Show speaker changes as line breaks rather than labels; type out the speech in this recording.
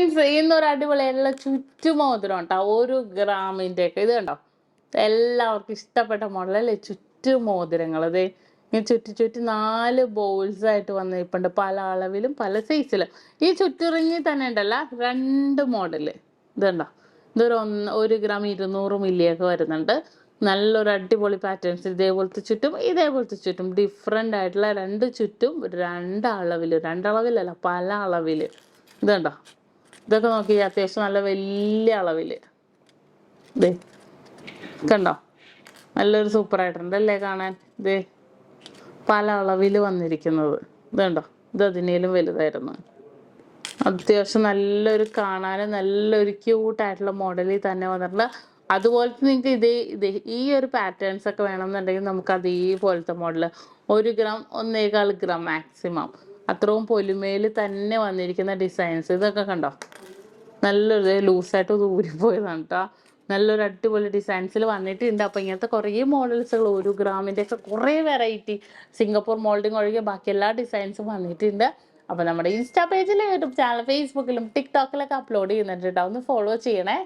Friends, ഇന്നൊരു അടിപൊളിയായിട്ടുള്ള ചുറ്റുമോതിരം കേട്ടോ. 1 ഗ്രാമിൻ്റെ ഒക്കെ ഇത് കണ്ടോ. എല്ലാവർക്കും ഇഷ്ടപ്പെട്ട മോഡലല്ലേ ചുറ്റുമോതിരങ്ങൾ. അതെ, ഇങ്ങനെ ചുറ്റി 4 ബോൾസ് ആയിട്ട് വന്നിരിപ്പുണ്ട്, പല അളവിലും പല സൈസിലും. ഈ ചുറ്റുറിങ്ങി തന്നെ ഉണ്ടല്ലോ 2 മോഡല്. ഇതുണ്ടോ, ഇതൊരു 1 ഗ്രാം 200 മില്ലിയൊക്കെ വരുന്നുണ്ട്. നല്ലൊരു അടിപൊളി പാറ്റേൺസ്. ഇതേപോലത്തെ ചുറ്റും ഡിഫറെൻ്റ് ആയിട്ടുള്ള 2 ചുറ്റും 2 അളവിലല്ല, പല അളവിൽ. ഇതുണ്ടോ, ഇതൊക്കെ നോക്കി അത്യാവശ്യം നല്ല വലിയ അളവിൽ. ഇതേ കണ്ടോ, നല്ലൊരു സൂപ്പറായിട്ടുണ്ട് അല്ലേ കാണാൻ. ഇതേ പല അളവിൽ വന്നിരിക്കുന്നത്. ഇതുണ്ടോ, ഇത് അതിനേലും വലുതായിരുന്നു. അത്യാവശ്യം നല്ലൊരു കാണാനും നല്ലൊരു ക്യൂട്ടായിട്ടുള്ള മോഡലിൽ തന്നെ വന്നിട്ടുണ്ട്. അതുപോലത്തെ നിങ്ങൾക്ക് ഈ ഒരു പാറ്റേൺസ് ഒക്കെ വേണമെന്നുണ്ടെങ്കിൽ നമുക്ക് അതേപോലത്തെ മോഡൽ 1 ഗ്രാം 1.25 ഗ്രാം മാക്സിമം, അത്രയും പൊലിമയിൽ തന്നെ വന്നിരിക്കുന്ന ഡിസൈൻസ്. ഇതൊക്കെ കണ്ടോ, നല്ലൊരു ലൂസായിട്ട് ഊരിപ്പോയതാണ് കേട്ടോ. നല്ലൊരു അടിപൊളി ഡിസൈൻസിൽ വന്നിട്ടുണ്ട്. അപ്പോൾ ഇങ്ങനത്തെ കുറേ മോഡൽസുകൾ 1 ഗ്രാമിൻ്റെ ഒക്കെ കുറേ വെറൈറ്റി സിംഗപ്പൂർ മോൾഡിങ് ഒഴികെ ബാക്കി എല്ലാ ഡിസൈൻസും വന്നിട്ടുണ്ട്. അപ്പോൾ നമ്മുടെ ഇൻസ്റ്റാ പേജിലും യൂട്യൂബ് ചാനൽ, ഫേസ്ബുക്കിലും ടിക്ടോക്കിലൊക്കെ അപ്ലോഡ് ചെയ്യുന്നുണ്ട് കേട്ടോ. ഒന്ന് ഫോളോ ചെയ്യണേ.